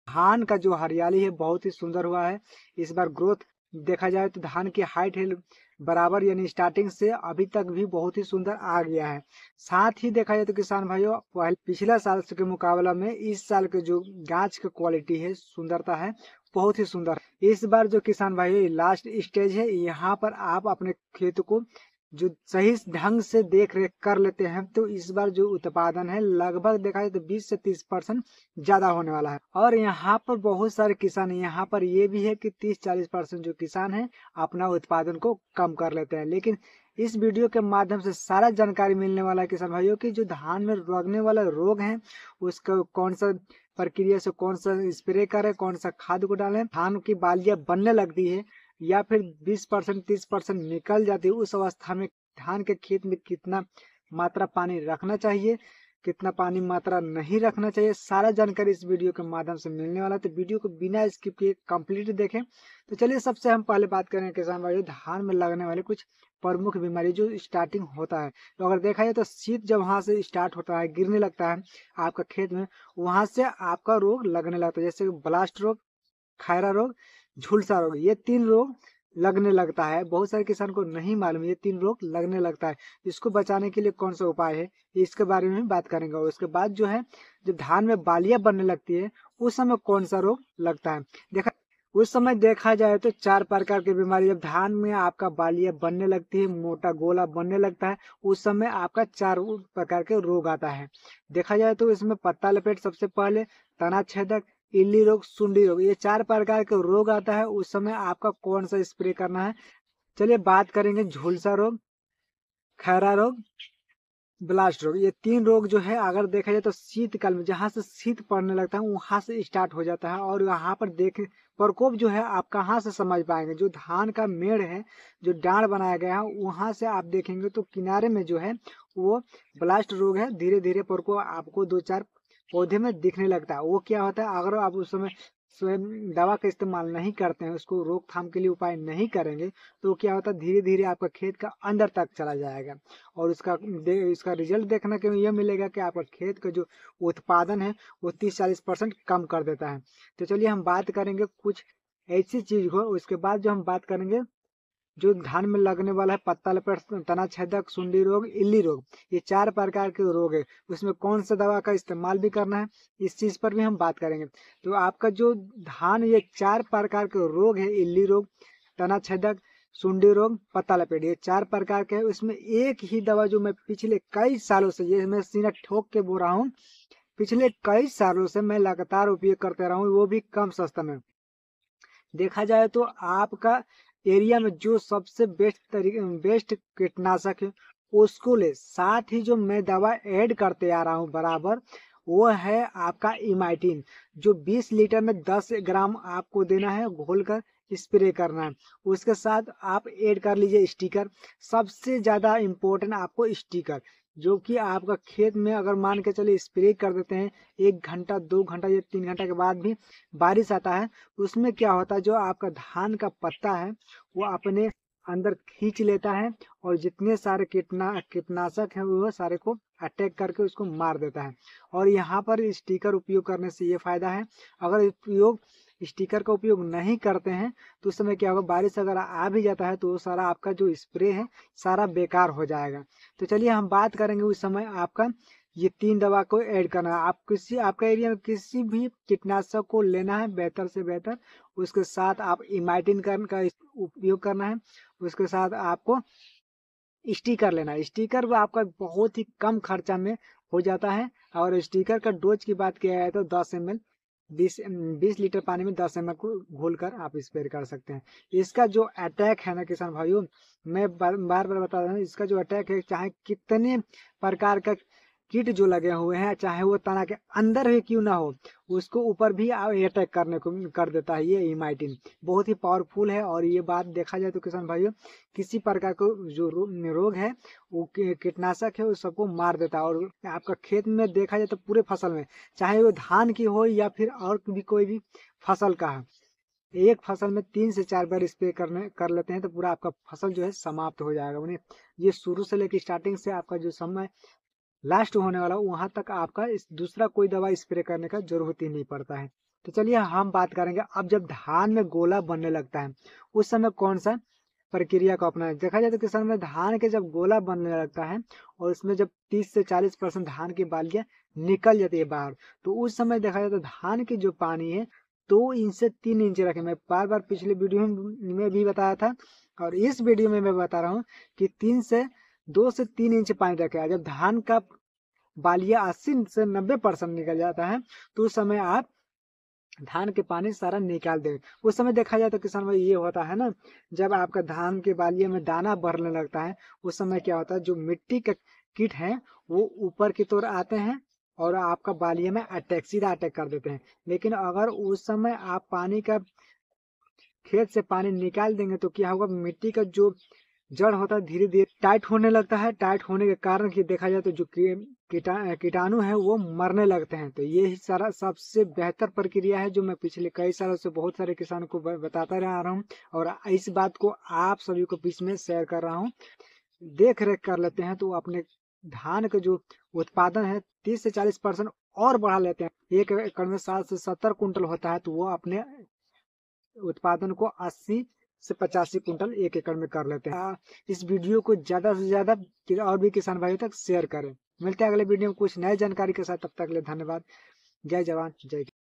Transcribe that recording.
धान का जो हरियाली है बहुत ही सुंदर हुआ है। इस बार ग्रोथ देखा जाए तो धान की हाइट है बराबर, यानी स्टार्टिंग से अभी तक भी बहुत ही सुंदर आ गया है। साथ ही देखा जाए तो किसान भाइयों पिछला साल के मुकाबला में इस साल के जो गाछ की क्वालिटी है, सुंदरता है, बहुत ही सुंदर। इस बार जो किसान भाइयों लास्ट स्टेज है, यहाँ पर आप अपने खेत को जो सही ढंग से देख रेख कर लेते हैं तो इस बार जो उत्पादन है लगभग देखा जाए तो 20 से 30% ज्यादा होने वाला है। और यहाँ पर बहुत सारे किसान, यहाँ पर ये भी है कि 30-40% जो किसान है अपना उत्पादन को कम कर लेते हैं। लेकिन इस वीडियो के माध्यम से सारा जानकारी मिलने वाला है किसान भाइयों की जो धान में लगने वाला रोग है उसका कौन सा प्रक्रिया से कौन सा स्प्रे करें, कौन सा खाद को डालें, धान की बालियां बनने लगती है या फिर 20% 30% निकल जाती है, उस अवस्था में धान के खेत में कितना मात्रा पानी रखना चाहिए, कितना पानी मात्रा नहीं रखना चाहिए, सारा जानकारी इस वीडियो के माध्यम से मिलने वाला है। तो वीडियो को बिना स्किप किए कंप्लीट देखें। तो चलिए सबसे हम पहले बात करें किसान भाइयों धान में लगने वाले कुछ प्रमुख बीमारी जो स्टार्टिंग होता है। तो अगर देखा जाए तो शीत जब वहां से स्टार्ट होता है, गिरने लगता है आपका खेत में, वहां से आपका रोग लगने लगता है, जैसे ब्लास्ट रोग, खैरा रोग, झुलसा रोग। ये 3 रोग लगने लगता है। बहुत सारे किसान को नहीं मालूम ये 3 रोग लगने लगता है। इसको बचाने के लिए कौन सा उपाय है इसके बारे में बात करेंगे। और उसके बाद जो है जब धान में बालियां बनने लगती है उस समय कौन सा रोग लगता है। उस समय देखा जाए तो 4 प्रकार की बीमारी, जब धान में आपका बालियां बनने लगती है, मोटा गोला बनने लगता है, उस समय आपका 4 प्रकार के रोग आता है। देखा जाए तो इसमें पत्ता लपेट सबसे पहले, तना छेदक, इल्ली रोग, सुंडी रोग, ये 4 प्रकार के रोग आता है। उस समय आपका कौन सा स्प्रे करना है। चलिए बात करेंगे झुलसा रोग, खैरा रोग, ब्लास्ट रोग। ये 3 रोग जो है अगर देखा जाए तो शीतकाल में जहां से शीत पड़ने लगता है वहां से स्टार्ट हो जाता है। और यहाँ पर देख प्रकोप जो है आप कहाँ से समझ पाएंगे, जो धान का मेड़ है, जो डांड बनाया गया है, वहां से आप देखेंगे तो किनारे में जो है वो ब्लास्ट रोग है। धीरे धीरे प्रकोप आपको 2-4 पौधे में दिखने लगता है। वो क्या होता है, अगर आप उस समय स्वयं दवा का इस्तेमाल नहीं करते हैं, उसको रोकथाम के लिए उपाय नहीं करेंगे, तो क्या होता है धीरे धीरे आपका खेत का अंदर तक चला जाएगा। और इसका रिजल्ट देखने के यह मिलेगा कि आपका खेत का जो उत्पादन है वो 30-40% कम कर देता है। तो चलिए हम बात करेंगे कुछ ऐसी चीज को। उसके बाद जो हम बात करेंगे जो धान में लगने वाला है पत्ता लपेट, तना छेदक, सुंडी रोग, इल्ली रोग, ये 4 प्रकार के रोग है। उसमें कौन सा दवा का इस्तेमाल भी करना है इस चीज पर भी हम बात करेंगे। तो आपका जो धान, ये 4 प्रकार के रोग है, इल्ली रोग, तना छेदक, सुंडी रोग, पत्ता लपेट, ये 4 प्रकार के है। उसमें एक ही दवा जो मैं पिछले कई सालों से, ये मैं सीना ठोक के बोल रहा हूँ, पिछले कई सालों से मैं लगातार उपयोग करते रहा हूँ, वो भी कम सस्ता में। देखा जाए तो आपका एरिया में जो सबसे बेस्ट कीटनाशक है उसको ले, साथ ही जो मैं दवा ऐड करते आ रहा हूँ बराबर, वो है आपका इमाइटिन, जो 20 लीटर में 10 ग्राम आपको देना है, घोलकर स्प्रे करना है। उसके साथ आप ऐड कर लीजिए स्टिकर। सबसे ज्यादा इम्पोर्टेंट आपको स्टिकर, जो कि आपका खेत में अगर मान के चलिए स्प्रे कर देते हैं 1 घंटा 2 घंटा या 3 घंटा के बाद भी बारिश आता है, उसमें क्या होता है जो आपका धान का पत्ता है वो अपने अंदर खींच लेता है और जितने सारे कीटनाशक है वो सारे को अटैक करके उसको मार देता है। और यहाँ पर स्टिकर उपयोग करने से ये फायदा है, अगर स्टिकर का उपयोग नहीं करते हैं तो उस समय क्या होगा, बारिश अगर आ भी जाता है तो वो सारा आपका जो स्प्रे है सारा बेकार हो जाएगा। तो चलिए हम बात करेंगे उस समय आपका ये 3 दवा को ऐड करना है। आप आपका एरिया में किसी भी कीटनाशक को लेना है बेहतर से बेहतर, उसके साथ आप इमाइटिन का उपयोग करना है। उसके साथ आपको स्टिकर लेना है। स्टिकर वो आपका बहुत ही कम खर्चा में हो जाता है। और स्टिकर का डोज की बात किया जाए तो 10 ml 20 लीटर पानी में 10 ml को घोलकर आप स्प्रे कर सकते हैं। इसका जो अटैक है ना किसान भाइयों, मैं बार बार बता रहा हूँ, इसका जो अटैक है चाहे कितने प्रकार का कीट जो लगे हुए हैं, चाहे वो तना के अंदर ही क्यों ना हो, उसको ऊपर भी अटैक करने को कर देता है। ये इमाइटिन बहुत ही पावरफुल है। और ये बात देखा जाए तो किसान भाइयों किसी प्रकार को जो रोग है वो कीटनाशक है वो सबको मार देता है। और आपका खेत में देखा जाए तो पूरे फसल में, चाहे वो धान की हो या फिर और भी कोई भी फसल का है, एक फसल में 3 से 4 बार स्प्रे कर लेते हैं तो पूरा आपका फसल जो है समाप्त हो जाएगा। उन्हें ये शुरू से लेकर स्टार्टिंग से आपका जो समय लास्ट होने वाला वहां तक आपका इस दूसरा कोई दवा स्प्रे करने का जरूरत ही नहीं पड़ता है। तो चलिए हम बात करेंगे अब जब धान में गोला बनने लगता है उस समय कौन सा प्रक्रिया को अपनाएं। देखा जाए तो किसान में धान के जब गोला बनने लगता है और उसमें जब 30 से 40% धान की बालियां निकल जाती है बाहर, तो उस समय देखा जाए तो धान की जो पानी है 2 इंच से 3 इंच रखें। मैं बार बार पिछले वीडियो में भी बताया था और इस वीडियो में मैं बता रहा हूँ कि 2 से 3 इंच पानी रखें। जब धान का बालिया 80 से 90% निकल जाता है तो उस समय आप धान के पानी सारा निकाल दे। उस समय देखा जाए तो किसान भाई ये होता है ना, जब आपका धान के बालिये में दाना बढ़ने लगता है उस समय क्या होता है, जो मिट्टी के कीट हैं वो ऊपर की तरफ आते हैं और आपका बालिये में सीधा अटैक कर देते हैं। लेकिन अगर उस समय आप पानी का खेत से पानी निकाल देंगे तो क्या होगा, मिट्टी का जो जड़ होता है धीरे धीरे टाइट होने लगता है। टाइट होने के कारण कि देखा जाए तो जो कीटाणु है वो मरने लगते हैं। तो ये सारा सबसे बेहतर प्रक्रिया है जो मैं पिछले कई सालों से बहुत सारे किसानों को बताता रहा हूँ और इस बात को आप सभी को बीच में शेयर कर रहा हूँ। देख रेख कर लेते हैं तो अपने धान का जो उत्पादन है 30 से 40% और बढ़ा लेते हैं। 1 एकड़ में 60 से 70 कुंटल होता है तो वो अपने उत्पादन को 80 से 85 कुंटल 1 एकड़ में कर लेते हैं। इस वीडियो को ज्यादा से ज्यादा और भी किसान भाइयों तक शेयर करें। मिलते हैं अगले वीडियो में कुछ नए जानकारी के साथ, तब तक के लिए धन्यवाद। जय जवान जय किसान।